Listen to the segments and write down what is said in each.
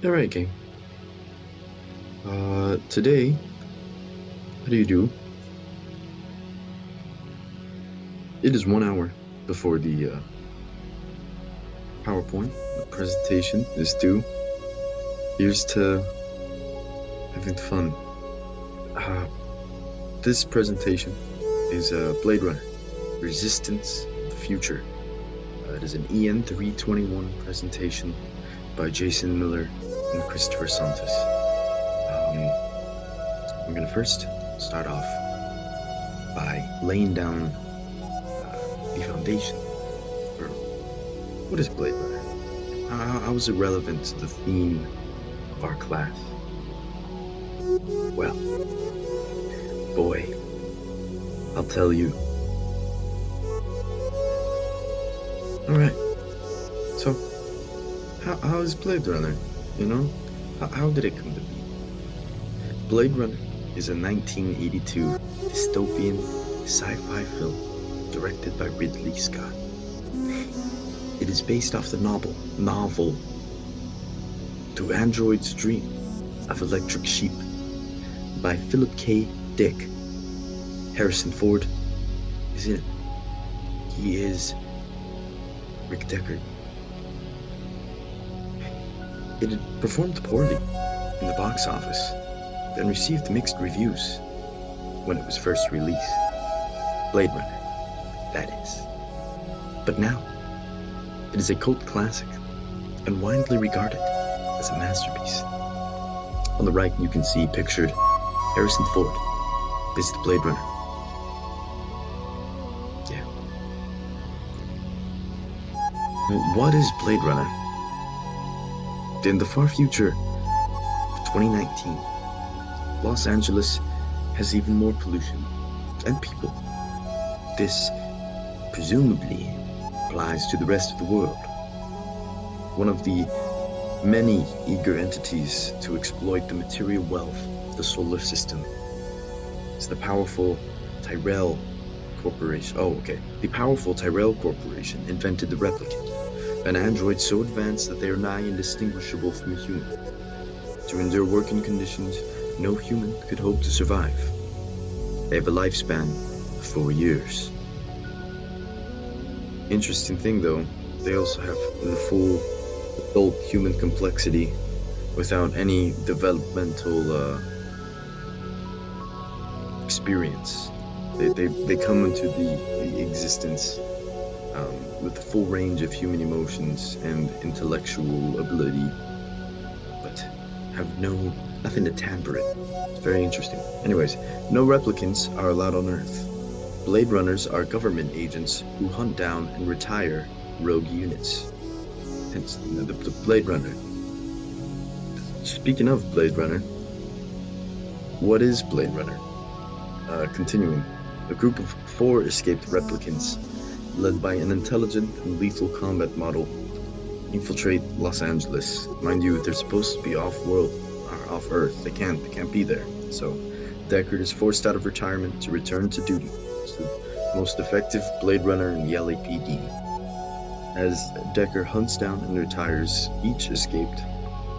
All right, gang. Today, what do you do? It is 1 hour before the PowerPoint the presentation is due. Here's to having fun. Uh, this presentation is Blade Runner: Resistance of the Future. It is an EN321 presentation by Jason Miller and Christopher Santos. I'm gonna first start off by laying down the foundation for what is Blade Runner. How is it relevant to the theme of our class? Well, boy, I'll tell you. Alright, so how is Blade Runner? You know? How did it come to be? Blade Runner is a 1982 dystopian sci-fi film directed by Ridley Scott. It is based off the novel To Android's Dream of Electric Sheep by Philip K. Dick. Harrison Ford is in it. He is Rick Deckard. It had performed poorly in the box office, then received mixed reviews when it was first released. Blade Runner, that is. But now, it is a cult classic and widely regarded as a masterpiece. On the right, you can see pictured Harrison Ford as the Blade Runner. Yeah. What is Blade Runner? In the far future of 2019, Los Angeles has even more pollution and people. This presumably applies to the rest of the world. One of the many eager entities to exploit the material wealth of the solar system is the powerful Tyrell Corporation. The powerful Tyrell Corporation invented the replicant, an android so advanced that they are nigh indistinguishable from a human. During their working conditions, no human could hope to survive. They have a lifespan of 4 years. Interesting thing though, they also have the full adult human complexity without any developmental experience. They come into the existence with the full range of human emotions and intellectual ability, but have nothing to tamper it. It's very interesting. Anyways, no replicants are allowed on Earth. Blade Runners are government agents who hunt down and retire rogue units. Hence the Blade Runner. Speaking of Blade Runner, what is Blade Runner? Continuing, a group of 4 escaped replicants, led by an intelligent and lethal combat model, infiltrate Los Angeles. Mind you, they're supposed to be off-world, or off-Earth. They can't be there. So Deckard is forced out of retirement to return to duty. It's the most effective Blade Runner in the LAPD. As Deckard hunts down and retires each escaped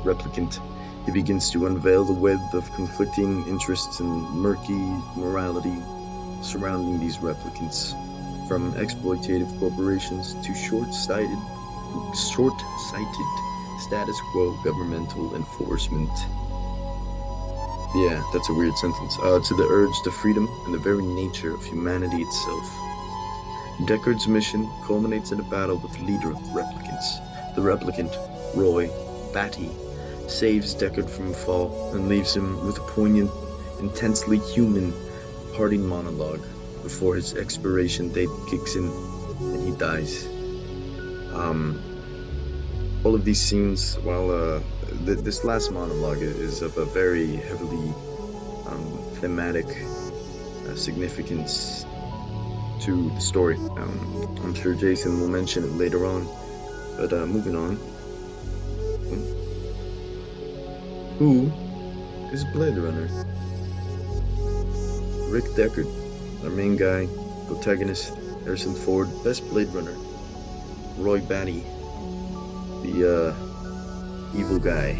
replicant, he begins to unveil the web of conflicting interests and murky morality surrounding these replicants, from exploitative corporations to short-sighted status quo governmental enforcement. Yeah, that's a weird sentence. To the urge to freedom and the very nature of humanity itself. Deckard's mission culminates in a battle with the leader of the replicants. The replicant, Roy Batty, saves Deckard from a fall and leaves him with a poignant, intensely human parting monologue before his expiration date kicks in and he dies. All of these scenes, while this last monologue is of a very heavily thematic significance to the story. I'm sure Jason will mention it later on, but moving on. Who is Blade Runner? Rick Deckard, our main guy, protagonist, Harrison Ford, best Blade Runner. Roy Batty, the evil guy,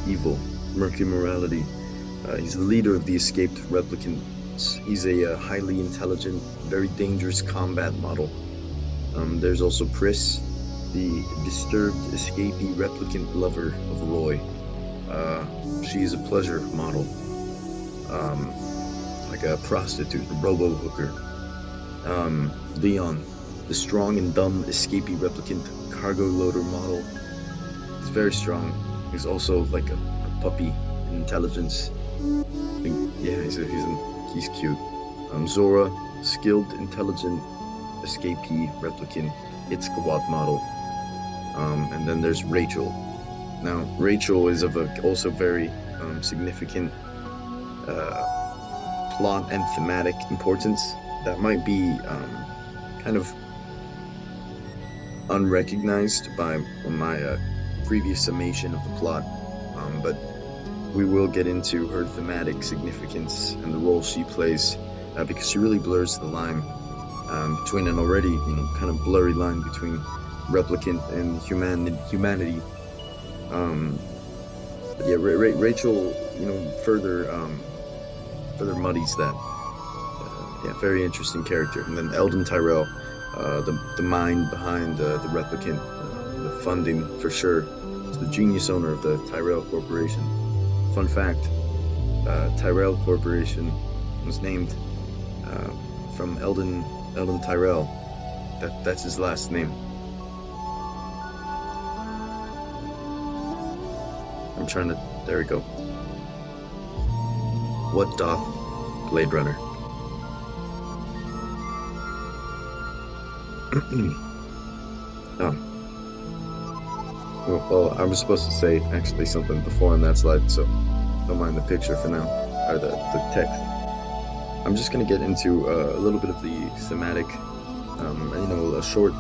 evil, murky morality. He's the leader of the escaped replicants. He's a highly intelligent, very dangerous combat model. There's also Pris, the disturbed escapee replicant lover of Roy. She is a pleasure model, um, like a prostitute, a robo-hooker. Leon, the strong and dumb escapee replicant cargo loader model. He's very strong. He's also like a puppy in intelligence. Yeah, he's cute. Zora, skilled, intelligent escapee replicant hit squad model. And then there's Rachel. Now, Rachel is of a also very significant plot and thematic importance that might be kind of unrecognized by my previous summation of the plot, but we will get into her thematic significance and the role she plays because she really blurs the line between an already, kind of blurry line between replicant and humanity. But yeah, Rachel, further muddies that. Yeah, very interesting character. And then Eldon Tyrell, the mind behind the replicant, the funding for sure. He's the genius owner of the Tyrell Corporation. Fun fact: Tyrell Corporation was named from Eldon Tyrell. That's his last name. I'm trying to. There we go. What doth Blade Runner? Well, I was supposed to say actually something before on that slide, so don't mind the picture for now, or the text. I'm just going to get into a little bit of the thematic, a short,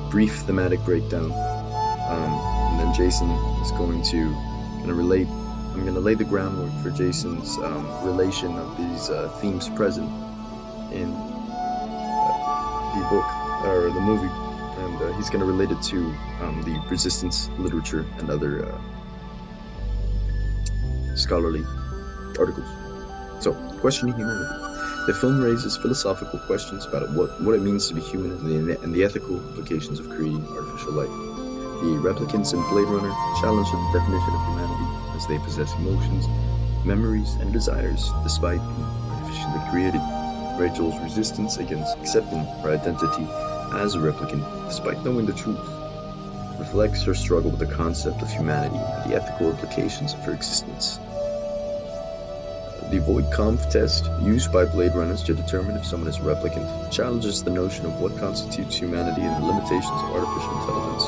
brief thematic breakdown, and then Jason is going to kind of relate. I'm going to lay the groundwork for Jason's relation of these themes present in the book or the movie, and he's going to relate it to the resistance literature and other scholarly articles. So, questioning humanity. The film raises philosophical questions about what it means to be human and the ethical implications of creating artificial life. The replicants in Blade Runner challenge the definition of humanity as they possess emotions, memories, and desires despite being artificially created. Rachel's resistance against accepting her identity as a replicant, despite knowing the truth, reflects her struggle with the concept of humanity and the ethical implications of her existence. The Voight-Kampff test, used by Blade Runners to determine if someone is a replicant, challenges the notion of what constitutes humanity and the limitations of artificial intelligence.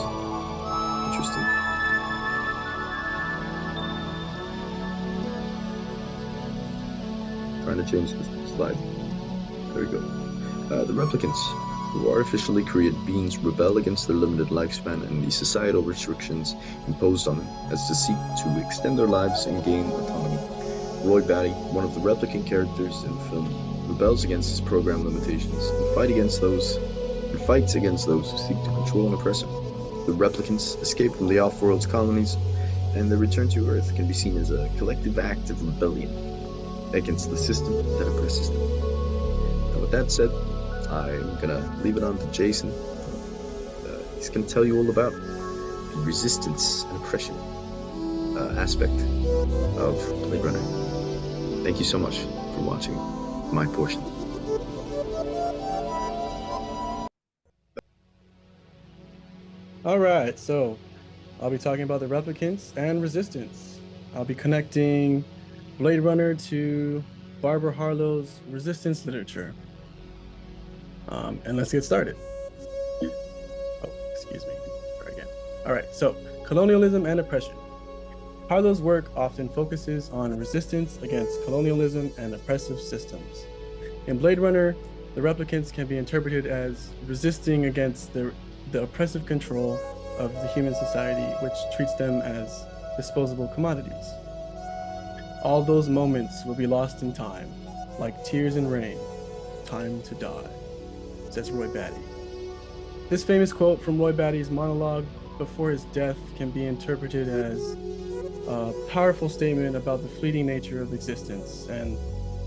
Interesting. Trying to change the slide. There we go. The replicants, who artificially created beings, rebel against their limited lifespan and the societal restrictions imposed on them as to seek to extend their lives and gain autonomy. Roy Batty, one of the replicant characters in the film, rebels against his program limitations and fights against those who seek to control and oppress him. The replicants escape from the off-world's colonies, and their return to Earth can be seen as a collective act of rebellion against the system that oppresses them. Now, with that said, I'm gonna leave it on to Jason. He's gonna tell you all about the resistance and oppression aspect of Blade Runner. Thank you so much for watching my portion. All right, so I'll be talking about the replicants and resistance. I'll be connecting Blade Runner to Barbara Harlow's resistance literature. And let's get started. Oh, excuse me. Try again. All right, so colonialism and oppression. Harlow's work often focuses on resistance against colonialism and oppressive systems. In Blade Runner, the replicants can be interpreted as resisting against the oppressive control of the human society, which treats them as disposable commodities. All those moments will be lost in time, like tears in rain, time to die, says Roy Batty. This famous quote from Roy Batty's monologue before his death can be interpreted as, a powerful statement about the fleeting nature of existence and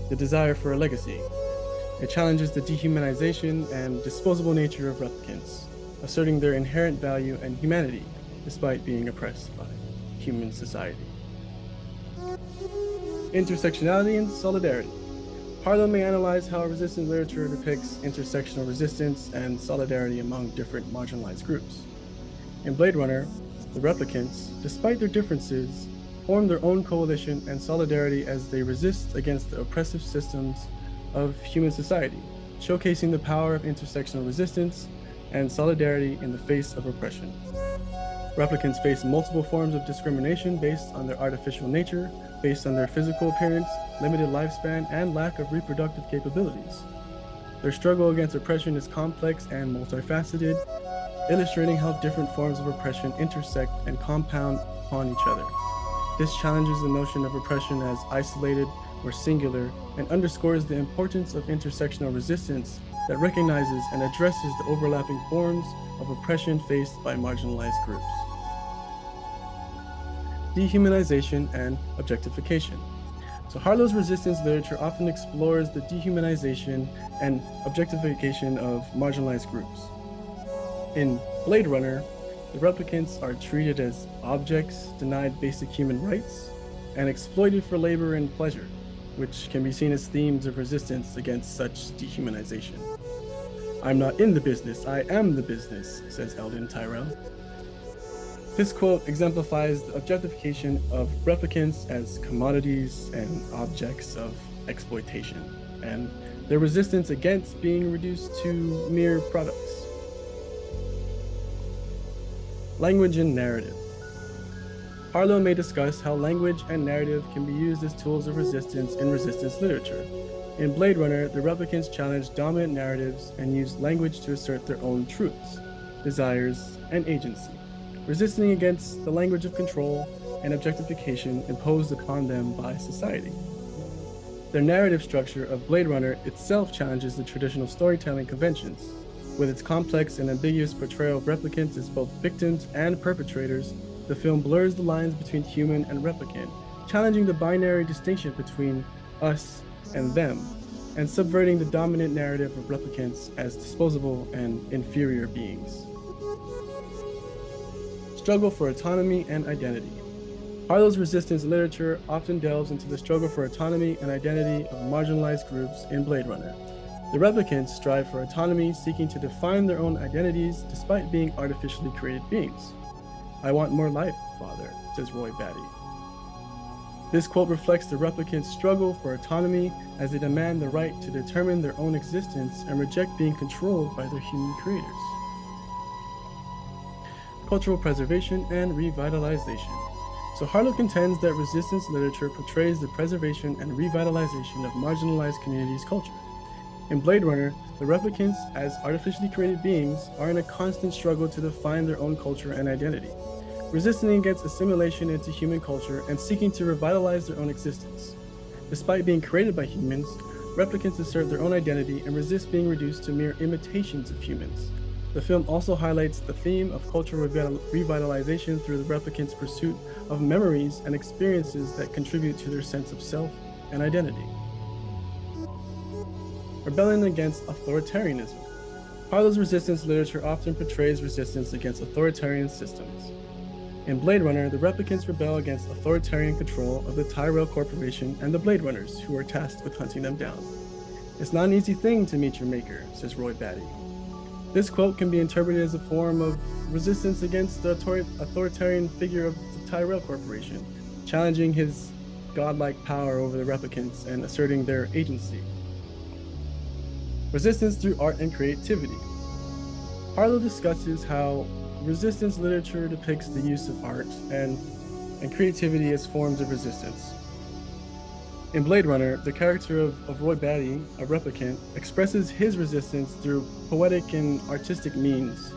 the desire for a legacy. It challenges the dehumanization and disposable nature of replicants, asserting their inherent value and humanity despite being oppressed by human society. Intersectionality and solidarity. Harlow may analyze how resistance literature depicts intersectional resistance and solidarity among different marginalized groups. In Blade Runner, the replicants, despite their differences, form their own coalition and solidarity as they resist against the oppressive systems of human society, showcasing the power of intersectional resistance and solidarity in the face of oppression. Replicants face multiple forms of discrimination based on their artificial nature, based on their physical appearance, limited lifespan, and lack of reproductive capabilities. Their struggle against oppression is complex and multifaceted, illustrating how different forms of oppression intersect and compound upon each other. This challenges the notion of oppression as isolated or singular and underscores the importance of intersectional resistance that recognizes and addresses the overlapping forms of oppression faced by marginalized groups. Dehumanization and objectification. So Harlow's resistance literature often explores the dehumanization and objectification of marginalized groups. In Blade Runner, the replicants are treated as objects denied basic human rights and exploited for labor and pleasure, which can be seen as themes of resistance against such dehumanization. "I'm not in the business, I am the business," says Eldon Tyrell. This quote exemplifies the objectification of replicants as commodities and objects of exploitation, and their resistance against being reduced to mere products. Language and narrative. Harlow may discuss how language and narrative can be used as tools of resistance in resistance literature. In Blade Runner, the replicants challenge dominant narratives and use language to assert their own truths, desires, and agency, resisting against the language of control and objectification imposed upon them by society. The narrative structure of Blade Runner itself challenges the traditional storytelling conventions. With its complex and ambiguous portrayal of replicants as both victims and perpetrators, the film blurs the lines between human and replicant, challenging the binary distinction between us and them, and subverting the dominant narrative of replicants as disposable and inferior beings. Struggle for autonomy and identity. Harlow's resistance literature often delves into the struggle for autonomy and identity of marginalized groups in Blade Runner. The replicants strive for autonomy, seeking to define their own identities despite being artificially created beings. "I want more life, Father," says Roy Batty. This quote reflects the replicants' struggle for autonomy as they demand the right to determine their own existence and reject being controlled by their human creators. Cultural preservation and revitalization. So Harlow contends that resistance literature portrays the preservation and revitalization of marginalized communities' culture. In Blade Runner, the replicants, as artificially created beings, are in a constant struggle to define their own culture and identity, resisting against assimilation into human culture and seeking to revitalize their own existence. Despite being created by humans, replicants assert their own identity and resist being reduced to mere imitations of humans. The film also highlights the theme of cultural revitalization through the replicants' pursuit of memories and experiences that contribute to their sense of self and identity. Rebellion against authoritarianism. Harlow's resistance literature often portrays resistance against authoritarian systems. In Blade Runner, the replicants rebel against authoritarian control of the Tyrell Corporation and the Blade Runners, who are tasked with hunting them down. "It's not an easy thing to meet your maker," says Roy Batty. This quote can be interpreted as a form of resistance against the authoritarian figure of the Tyrell Corporation, challenging his godlike power over the replicants and asserting their agency. Resistance through art and creativity. Harlow discusses how resistance literature depicts the use of art and creativity as forms of resistance. In Blade Runner, the character of Roy Batty, a replicant, expresses his resistance through poetic and artistic means,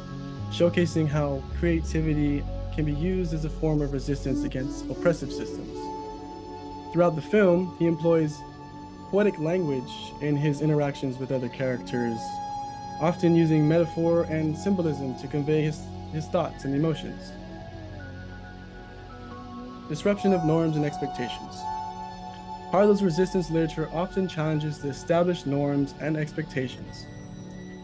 showcasing how creativity can be used as a form of resistance against oppressive systems. Throughout the film, he employs poetic language in his interactions with other characters, often using metaphor and symbolism to convey his thoughts and emotions. disruption of norms and expectations. Harlow's resistance literature often challenges the established norms and expectations.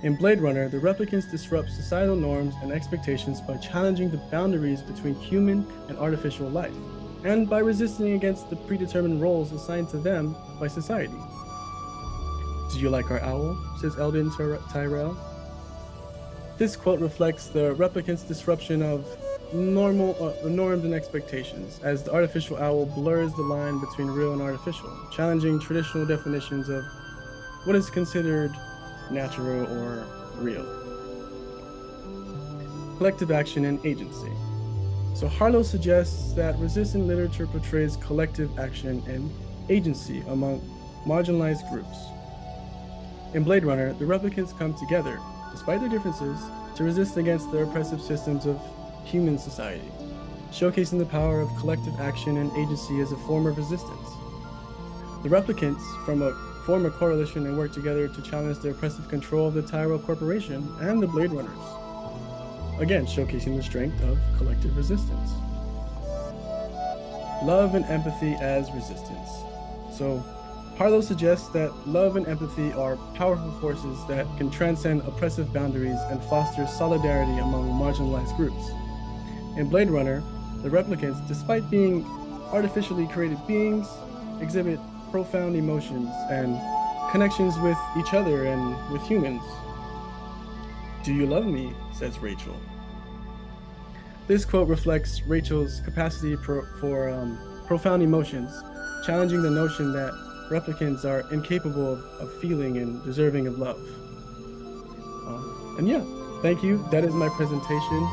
In Blade Runner, the replicants disrupt societal norms and expectations by challenging the boundaries between human and artificial life, and by resisting against the predetermined roles assigned to them by society. "Do you like our owl?" says Eldon Tyrell. This quote reflects the replicants' disruption of norms and expectations, as the artificial owl blurs the line between real and artificial, challenging traditional definitions of what is considered natural or real. Collective action and agency. So Harlow suggests that resistant literature portrays collective action and agency among marginalized groups. In Blade Runner, the replicants come together, despite their differences, to resist against the oppressive systems of human society, showcasing the power of collective action and agency as a form of resistance. The replicants form a coalition and work together to challenge the oppressive control of the Tyrell Corporation and the Blade Runners, again showcasing the strength of collective resistance. Love and empathy as resistance. So Harlow suggests that love and empathy are powerful forces that can transcend oppressive boundaries and foster solidarity among marginalized groups. In Blade Runner, the replicants, despite being artificially created beings, exhibit profound emotions and connections with each other and with humans. "Do you love me?" says Rachel. This quote reflects Rachel's capacity for profound emotions, challenging the notion that replicants are incapable of feeling and deserving of love. And yeah, thank you. That is my presentation.